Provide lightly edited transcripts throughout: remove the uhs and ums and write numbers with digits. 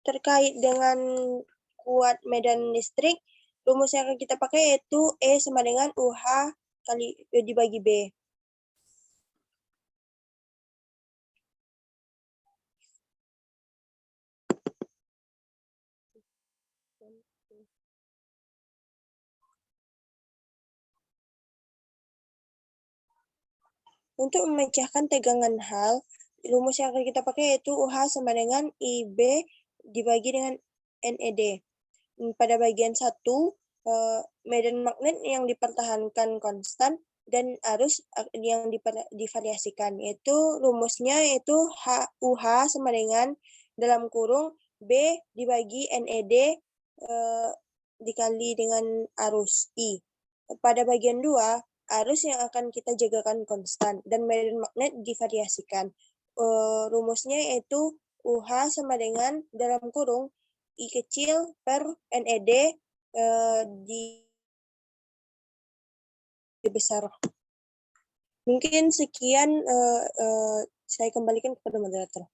terkait dengan kuat medan listrik, rumus yang akan kita pakai yaitu E sama dengan UH kali dibagi B. Untuk memecahkan tegangan hal, rumus yang akan kita pakai yaitu UH sama dengan IB dibagi dengan NED. Pada bagian 1, medan magnet yang dipertahankan konstan dan arus yang divariasikan, yaitu rumusnya yaitu UH sama dengan dalam kurung B dibagi NED dikali dengan arus I. Pada bagian 2, arus yang akan kita jagakan konstan dan medan magnet divariasikan. Rumusnya yaitu UH sama dengan dalam kurung I kecil per NED besar. Mungkin sekian, saya kembalikan kepada moderator.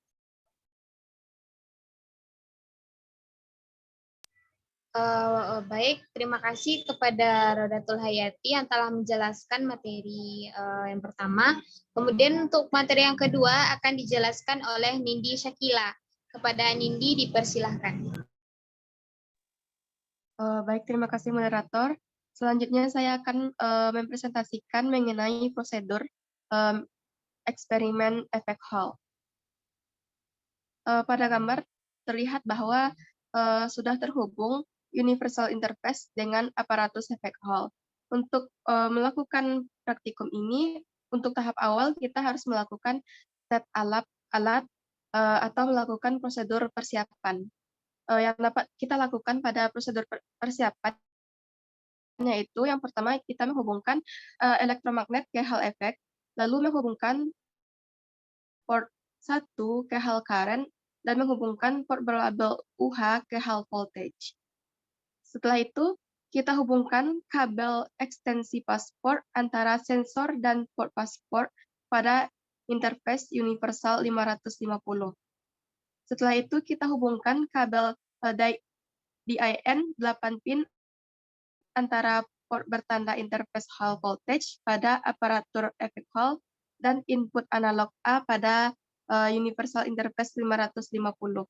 Baik, terima kasih kepada Rodatul Hayati yang telah menjelaskan materi yang pertama. Kemudian untuk materi yang kedua akan dijelaskan oleh Nindi Syakila. Kepada Nindi dipersilahkan. Baik, terima kasih moderator. Selanjutnya saya akan mempresentasikan mengenai prosedur eksperimen efek Hall. Pada gambar terlihat bahwa sudah terhubung universal interface dengan aparatus efek Hall. Untuk melakukan praktikum ini, untuk tahap awal kita harus melakukan set alat atau melakukan prosedur persiapan. Yang dapat kita lakukan pada prosedur persiapan yaitu yang pertama kita menghubungkan elektromagnet ke Hall effect, lalu menghubungkan port 1 ke Hall current, dan menghubungkan port berlabel UH ke Hall voltage. Setelah itu, kita hubungkan kabel ekstensi pasport antara sensor dan port pasport pada interface universal 550. Setelah itu, kita hubungkan kabel DIN 8 pin antara port bertanda interface Hall voltage pada aparatur efek Hall dan input analog A pada universal interface 550.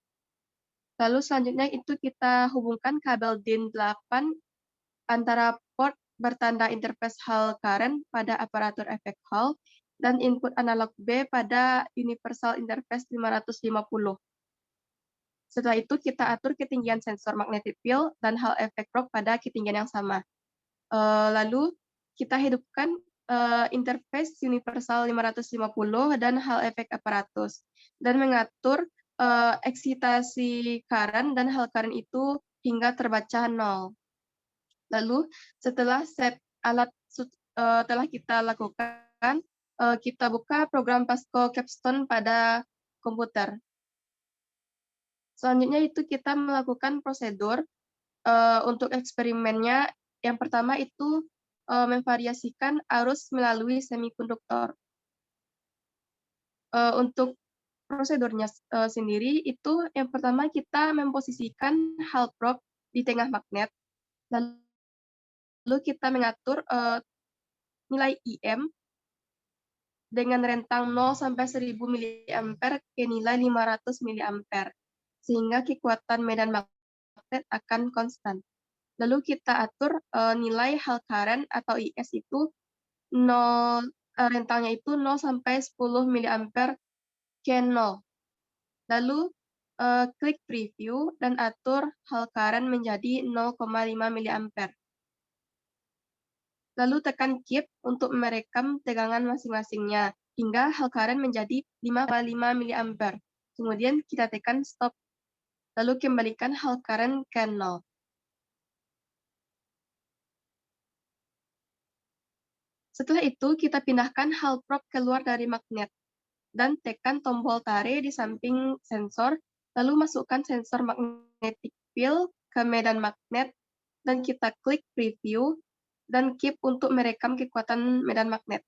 Lalu selanjutnya itu kita hubungkan kabel DIN 8 antara port bertanda interface Hall current pada aparatur efek Hall dan input analog B pada universal interface 550. Setelah itu kita atur ketinggian sensor magnetic field dan Hall effect probe pada ketinggian yang sama. Lalu kita hidupkan interface universal 550 dan Hall effect apparatus dan mengatur eksitasi current dan Hall current itu hingga terbaca 0. Lalu setelah set alat telah kita lakukan, kita buka program Pasco Capstone pada komputer. Selanjutnya itu kita melakukan prosedur untuk eksperimennya. Yang pertama itu memvariasikan arus melalui semikonduktor. Untuk prosedurnya sendiri itu yang pertama kita memposisikan Hall probe di tengah magnet, lalu kita mengatur nilai IM dengan rentang 0 sampai 1000 mA ke nilai 500 mA, sehingga kekuatan medan magnet akan konstan. Lalu kita atur nilai Hall current atau IS itu 0, rentangnya itu 0 sampai 10 mA ke 0. Lalu klik preview dan atur Hall current menjadi 0,5 mA. Lalu tekan keep untuk merekam tegangan masing-masingnya hingga Hall current menjadi 5,5 mA. Kemudian kita tekan stop. Lalu kembalikan Hall current ke 0. Setelah itu, kita pindahkan Hall probe keluar dari magnet dan tekan tombol tare di samping sensor, lalu masukkan sensor magnetic field ke medan magnet, dan kita klik preview dan keep untuk merekam kekuatan medan magnet.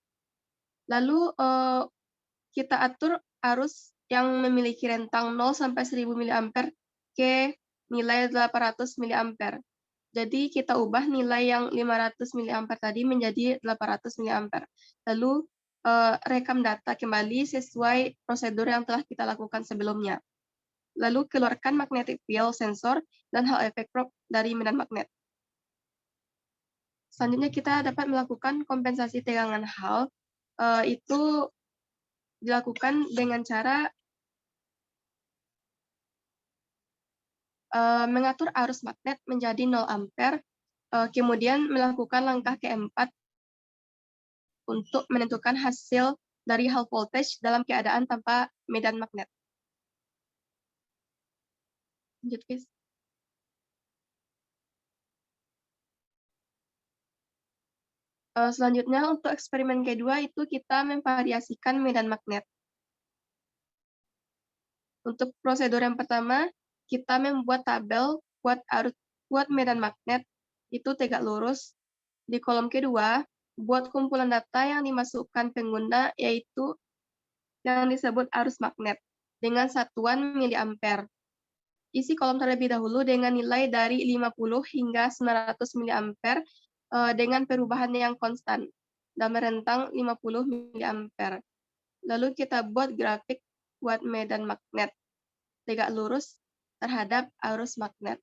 Lalu kita atur arus yang memiliki rentang 0 sampai 1000 mA ke nilai 800 mA. Jadi kita ubah nilai yang 500 mA tadi menjadi 800 mA. Lalu rekam data kembali sesuai prosedur yang telah kita lakukan sebelumnya. Lalu keluarkan magnetic field sensor dan Hall effect probe dari medan magnet. Selanjutnya kita dapat melakukan kompensasi tegangan Hall. Itu dilakukan dengan cara mengatur arus magnet menjadi 0 ampere, kemudian melakukan langkah keempat untuk menentukan hasil dari Hall voltage dalam keadaan tanpa medan magnet. Lanjut, guys. Selanjutnya untuk eksperimen kedua itu kita memvariasikan medan magnet. Untuk prosedur yang pertama, kita membuat tabel buat medan magnet itu tegak lurus. Di kolom kedua, buat kumpulan data yang dimasukkan pengguna yaitu yang disebut arus magnet dengan satuan miliampere. Isi kolom terlebih dahulu dengan nilai dari 50 hingga 900 miliampere dengan perubahan yang konstan dalam rentang 50 miliampere. Lalu kita buat grafik buat medan magnet tegak lurus terhadap arus magnet.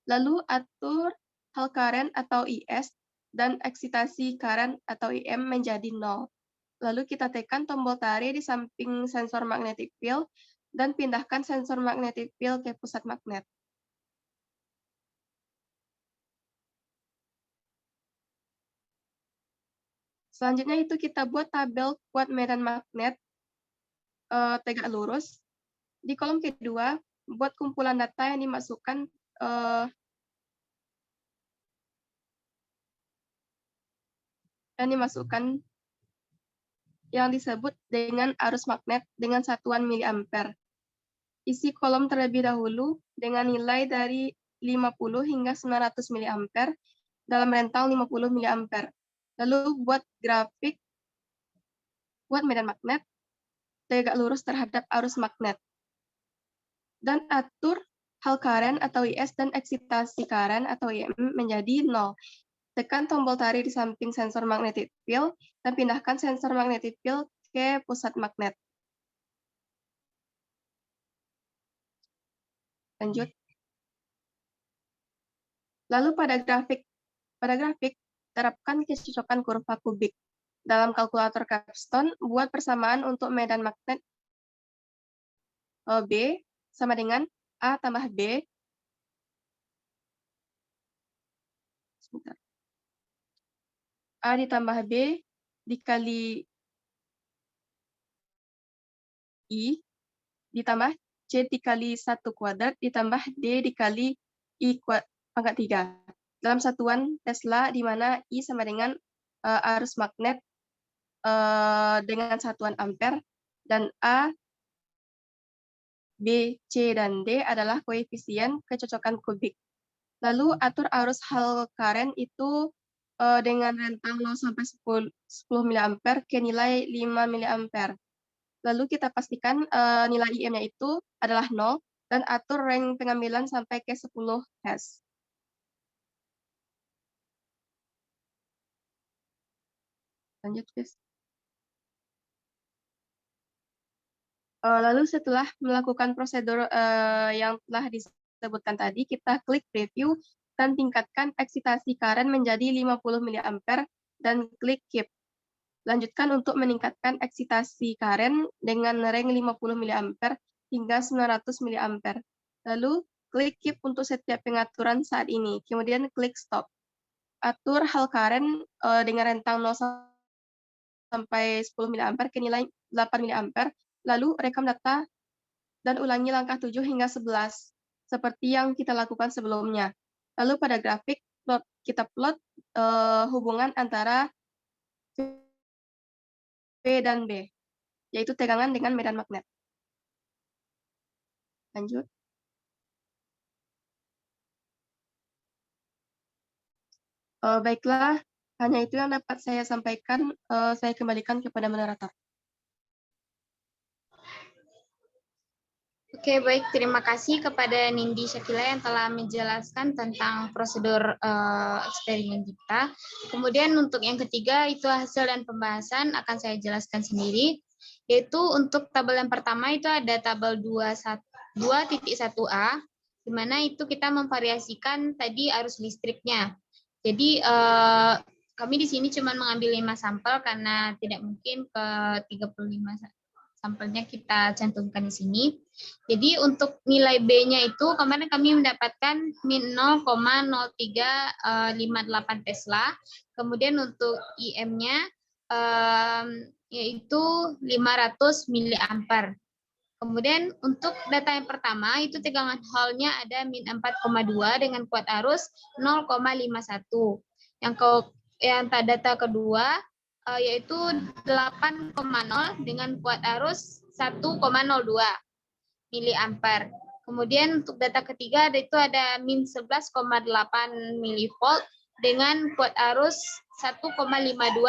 Lalu atur Hall current atau IS dan eksitasi current atau IM menjadi 0. Lalu kita tekan tombol tarik di samping sensor magnetic field dan pindahkan sensor magnetic field ke pusat magnet. Selanjutnya itu kita buat tabel buat medan magnet tegak lurus. Di kolom kedua, buat kumpulan data yang dimasukkan yang disebut dengan arus magnet dengan satuan miliampere. Isi kolom terlebih dahulu dengan nilai dari 50 hingga 900 miliampere dalam rentang 50 miliampere. Lalu buat grafik buat medan magnet tegak lurus terhadap arus magnet. Dan atur Hall current atau IS dan eksitasi current atau IM menjadi 0. Tekan tombol tarik di samping sensor magnetic field dan pindahkan sensor magnetic field ke pusat magnet. Lanjut. Lalu pada grafik terapkan kecocokan kurva kubik. Dalam kalkulator Capstone, buat persamaan untuk medan magnet B sama dengan A tambah B. Sebentar. A ditambah B dikali I ditambah C dikali 1 kuadrat ditambah D dikali I pangkat 3. Dalam satuan Tesla, di mana I sama dengan arus magnet dengan satuan ampere, dan A, B, C, dan D adalah koefisien kecocokan kubik. Lalu atur arus Hall current itu dengan rentang 0 sampai 10 mA ke nilai 5 mA. Lalu kita pastikan nilai IM-nya itu adalah 0 dan atur range pengambilan sampai ke 10 Hz. Lanjut, guys. Lalu setelah melakukan prosedur yang telah disebutkan tadi, kita klik preview dan tingkatkan eksitasi current menjadi 50 mA dan klik keep. Lanjutkan untuk meningkatkan eksitasi current dengan range 50 mA hingga 900 mA. Lalu klik keep untuk setiap pengaturan saat ini. Kemudian klik stop. Atur Hall current dengan rentang 0 sampai 10 mA ke nilai 8 mA. Lalu rekam data dan ulangi langkah 7 hingga 11, seperti yang kita lakukan sebelumnya. Lalu pada grafik, kita plot hubungan antara V dan B, yaitu tegangan dengan medan magnet. Lanjut. Baiklah, hanya itu yang dapat saya sampaikan. Saya kembalikan kepada moderator. Oke, baik. Terima kasih kepada Nindi Syakila yang telah menjelaskan tentang prosedur eksperimen kita. Kemudian untuk yang ketiga, itu hasil dan pembahasan akan saya jelaskan sendiri. Yaitu untuk tabel yang pertama itu ada tabel 2.1a, di mana itu kita memvariasikan tadi arus listriknya. Jadi kami di sini cuma mengambil 5 sampel karena tidak mungkin ke 35 sampelnya kita cantumkan di sini. Jadi untuk nilai B-nya itu kemarin kami mendapatkan min 0,0358 Tesla. Kemudian untuk IM-nya yaitu 500 miliampere. Kemudian untuk data yang pertama itu tegangan Hall-nya ada min 4,2 dengan kuat arus 0,51. Yang data kedua yaitu 8,0 dengan kuat arus 1,02 miliampere. Kemudian untuk data ketiga itu ada min 11,8 milivolt dengan kuat arus 1,52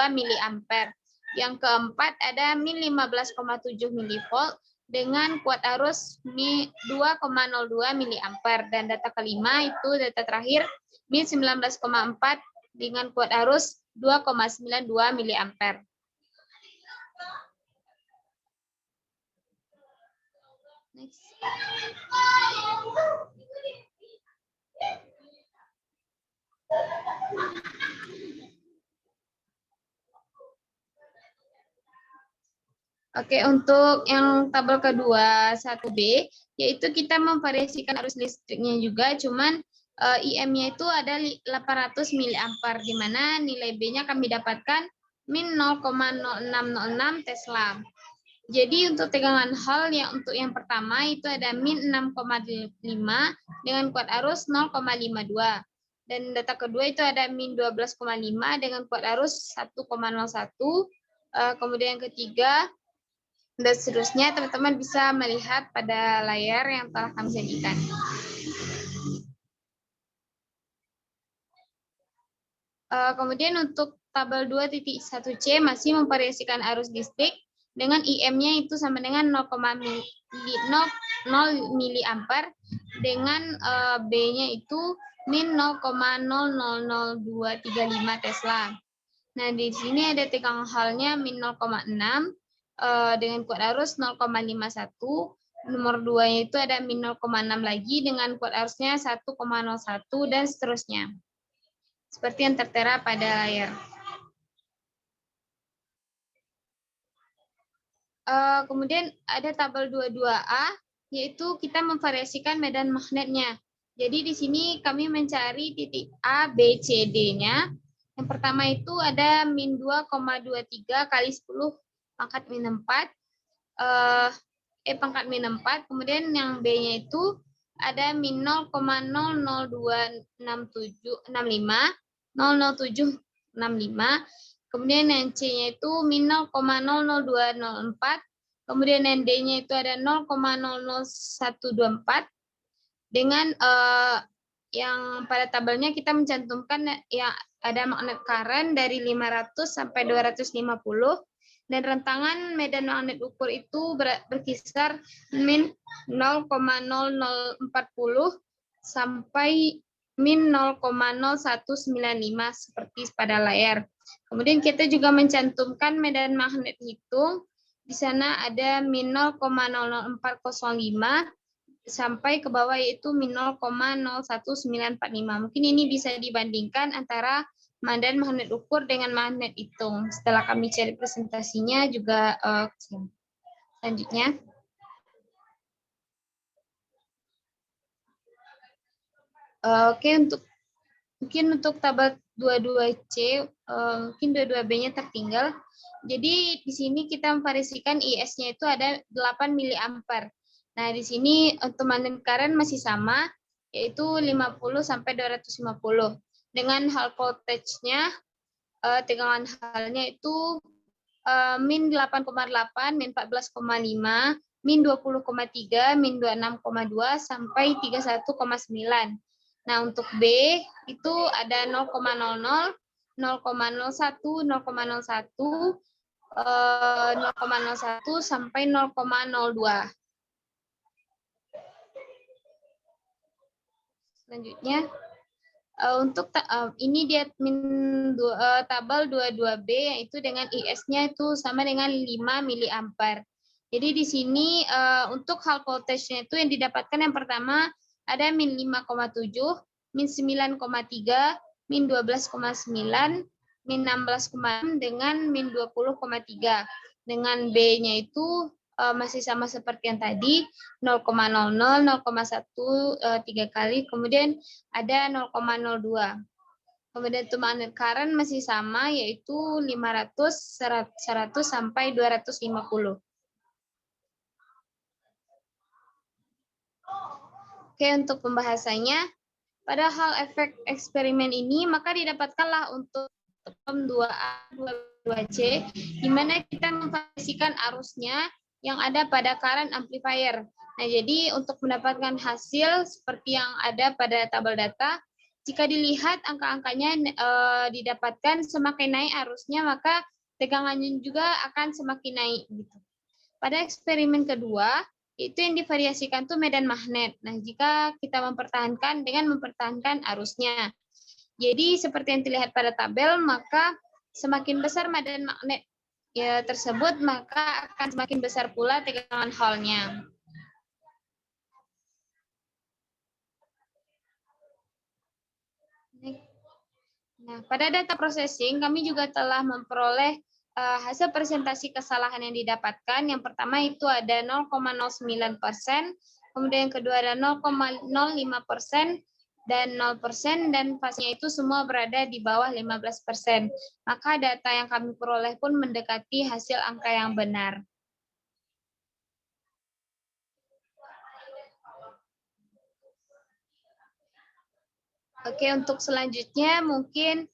miliampere. Yang keempat ada min 15,7 milivolt dengan kuat arus 2,02 miliampere. Dan data kelima itu data terakhir min 19,4 dengan kuat arus 2,92 miliampere. Next. Oke, untuk yang tabel kedua 1B, yaitu kita memvariasikan arus listriknya juga, cuman IM-nya itu ada 800 miliampere, di mana nilai B-nya kami dapatkan min 0,0606 Tesla. Jadi untuk tegangan Hall untuk yang pertama itu ada min 6,5 dengan kuat arus 0,52. Dan data kedua itu ada min 12,5 dengan kuat arus 1,01. Kemudian yang ketiga, dan seterusnya teman-teman bisa melihat pada layar yang telah kami sajikan. Kemudian untuk tabel 2.1C masih memvariasikan arus listrik dengan IM-nya itu sama dengan 0 miliampere dengan B-nya itu min 0,000235 Tesla. Nah, di sini ada tegangan Hall-nya min 0,6 dengan kuat arus 0,51. Nomor 2-nya itu ada min 0,6 lagi dengan kuat arusnya 1,01 dan seterusnya. Seperti yang tertera pada layar. Kemudian ada tabel 22A, yaitu kita memvariasikan medan magnetnya. Jadi di sini kami mencari titik A, B, C, D-nya. Yang pertama itu ada min 2,23 kali 10 pangkat min 4. Pangkat min 4. Kemudian yang B-nya itu ada min 0,00265. Kemudian yang C-nya itu min 0,00204. Kemudian yang D-nya itu ada 0,00124. Dengan yang pada tabelnya kita mencantumkan yang ada magnet current dari 500 sampai 250. Dan rentangan medan magnet ukur itu berkisar min 0,0040 sampai min 0,0195 seperti pada layar. Kemudian kita juga mencantumkan medan magnet hitung. Di sana ada min 0,00405 sampai ke bawah yaitu min 0,01945. Mungkin ini bisa dibandingkan antara medan magnet ukur dengan magnet hitung. Setelah kami cari presentasinya juga selanjutnya. Oke, mungkin untuk tabel 22C, mungkin 22B-nya tertinggal. Jadi di sini kita memvariasikan IS-nya itu ada 8 miliampere. Nah, di sini untuk magnet current masih sama, yaitu 50 sampai 250. Dengan Hall voltage-nya, tegangan Hall-nya itu min 8,8, min 14,5, min 20,3, min 26,2, sampai 31,9. Nah, untuk B itu ada 0,00, 0,01, 0,01, 0,01 sampai 0,02. Selanjutnya, untuk ini dia tabel 22B, yaitu dengan IS-nya itu sama dengan 5 miliampere. Jadi di sini untuk hal voltage-nya itu yang didapatkan yang pertama ada min 5,7, min 9,3, min 12,9, min 16,6 dengan min 20,3. Dengan B-nya itu masih sama seperti yang tadi, 0,00, 0,1 3 kali, kemudian ada 0,02. Kemudian untuk magnet current masih sama, yaitu 500, 100 sampai 250. Oke, untuk pembahasannya, pada hal efek eksperimen ini, maka didapatkanlah untuk term 2A, 2C, di mana kita memvariasikan arusnya yang ada pada current amplifier. Nah, jadi untuk mendapatkan hasil seperti yang ada pada tabel data, jika dilihat angka-angkanya didapatkan semakin naik arusnya, maka tegangannya juga akan semakin naik. Gitu. Pada eksperimen kedua, itu yang divariasikan tuh medan magnet. Nah, jika kita mempertahankan dengan mempertahankan arusnya. Jadi seperti yang terlihat pada tabel, maka semakin besar medan magnet tersebut, maka akan semakin besar pula tegangan Hall-nya. Nah, pada data processing, kami juga telah memperoleh hasil presentasi kesalahan yang didapatkan. Yang pertama itu ada 0,09%, kemudian yang kedua ada 0,05%, dan 0%, dan fasenya itu semua berada di bawah 15%. Maka data yang kami peroleh pun mendekati hasil angka yang benar. Oke, untuk selanjutnya mungkin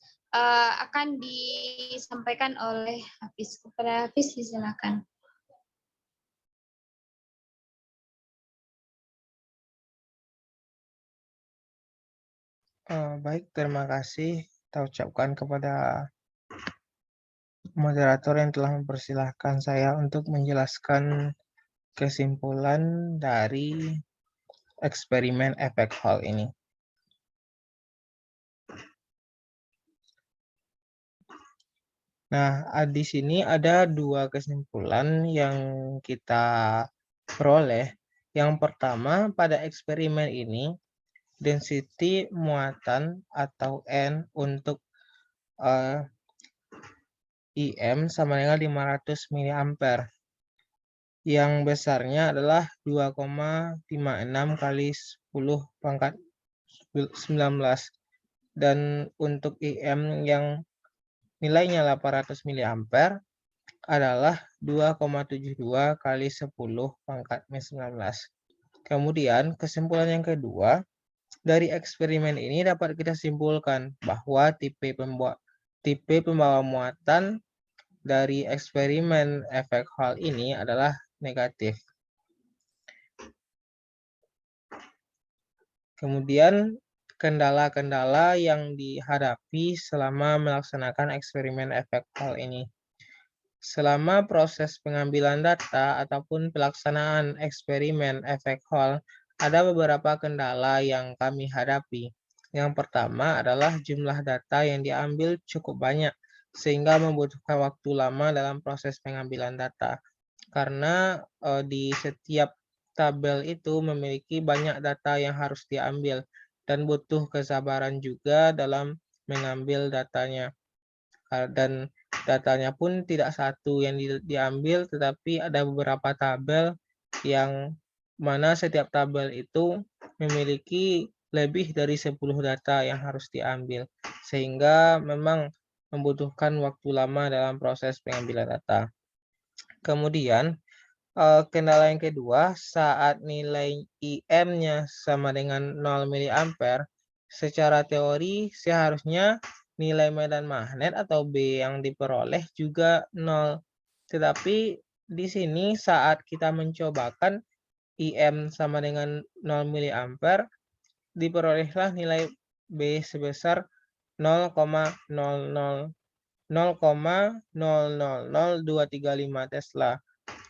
akan disampaikan oleh Hafiz. Kepada Hafiz, silakan. Baik, terima kasih kita ucapkan kepada moderator yang telah mempersilahkan saya untuk menjelaskan kesimpulan dari eksperimen efek Hall ini. Nah, di sini ada dua kesimpulan yang kita peroleh. Yang pertama, pada eksperimen ini, density muatan atau N untuk IM sama dengan 500 mA. Yang besarnya adalah 2,56 kali 10 pangkat 19. Dan untuk IM yang nilainya 800 mA adalah 2,72 kali 10 pangkat 19. Kemudian kesimpulan yang kedua, dari eksperimen ini dapat kita simpulkan bahwa tipe pembawa muatan dari eksperimen efek Hall ini adalah negatif. Kemudian kendala-kendala yang dihadapi selama melaksanakan eksperimen efek Hall ini. Selama proses pengambilan data ataupun pelaksanaan eksperimen efek Hall, ada beberapa kendala yang kami hadapi. Yang pertama adalah jumlah data yang diambil cukup banyak, sehingga membutuhkan waktu lama dalam proses pengambilan data. Karena di setiap tabel itu memiliki banyak data yang harus diambil, dan butuh kesabaran juga dalam mengambil datanya. Dan datanya pun tidak satu yang diambil, tetapi ada beberapa tabel yang mana setiap tabel itu memiliki lebih dari 10 data yang harus diambil, sehingga memang membutuhkan waktu lama dalam proses pengambilan data. Kemudian kendala yang kedua, saat nilai IM-nya sama dengan 0 mA, secara teori seharusnya nilai medan magnet atau B yang diperoleh juga 0. Tetapi di sini saat kita mencobakan IM sama dengan 0 mA, diperolehlah nilai B sebesar 0,000235 Tesla.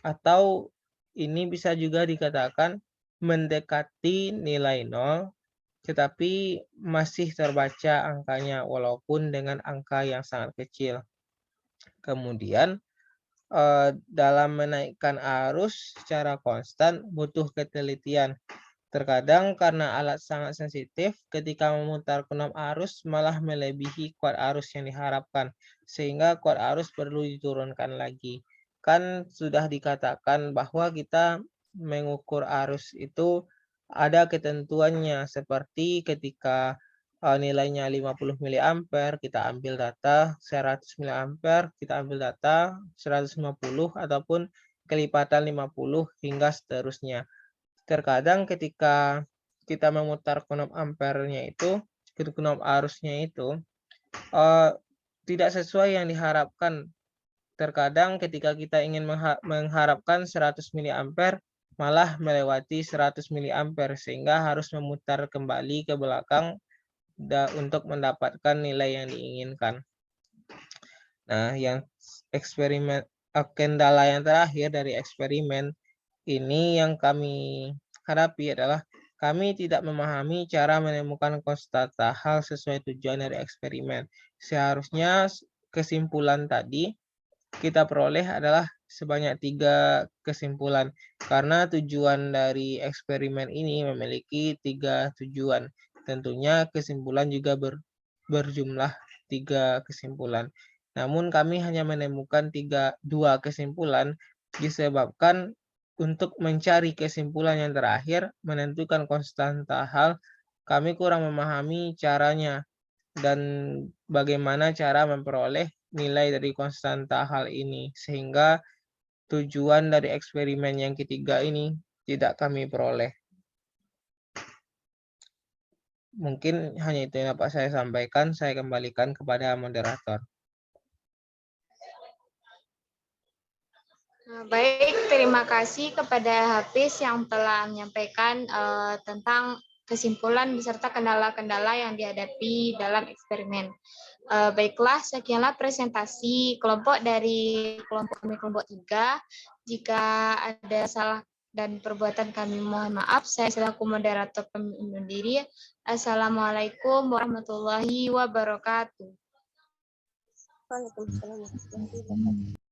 Atau ini bisa juga dikatakan mendekati nilai 0, tetapi masih terbaca angkanya walaupun dengan angka yang sangat kecil. Kemudian dalam menaikkan arus secara konstan butuh ketelitian. Terkadang karena alat sangat sensitif, ketika memutar knob arus malah melebihi kuat arus yang diharapkan, sehingga kuat arus perlu diturunkan lagi. Kan sudah dikatakan bahwa kita mengukur arus itu ada ketentuannya, seperti ketika nilainya 50 mA, kita ambil data 100 mA, kita ambil data 150 ataupun kelipatan 50 hingga seterusnya. Terkadang ketika kita memutar knob ampernya itu, knob arusnya itu tidak sesuai yang diharapkan. Terkadang ketika kita ingin mengharapkan 100 mA malah melewati 100 mA sehingga harus memutar kembali ke belakang untuk mendapatkan nilai yang diinginkan. Nah, yang kendala yang terakhir dari eksperimen ini yang kami hadapi adalah kami tidak memahami cara menemukan konstanta hal sesuai tujuan dari eksperimen. Seharusnya kesimpulan tadi kita peroleh adalah sebanyak 3 kesimpulan, karena tujuan dari eksperimen ini memiliki 3 tujuan. Tentunya kesimpulan juga berjumlah 3 kesimpulan. Namun kami hanya menemukan 2 kesimpulan disebabkan untuk mencari kesimpulan yang terakhir, menentukan konstanta hal, kami kurang memahami caranya dan bagaimana cara memperoleh nilai dari konstanta hal ini, sehingga tujuan dari eksperimen yang ketiga ini tidak kami peroleh. Mungkin hanya itu yang dapat saya sampaikan. Saya kembalikan kepada moderator. Baik, terima kasih kepada Hafiz yang telah menyampaikan tentang kesimpulan beserta kendala-kendala yang dihadapi dalam eksperimen. Baiklah, sekianlah presentasi kelompok dari kelompok kami kelompok 3. Jika ada salah dan perbuatan kami mohon maaf. Saya selaku moderator kami undur diri. Assalamualaikum warahmatullahi wabarakatuh. Waalaikumsalam warahmatullahi wabarakatuh.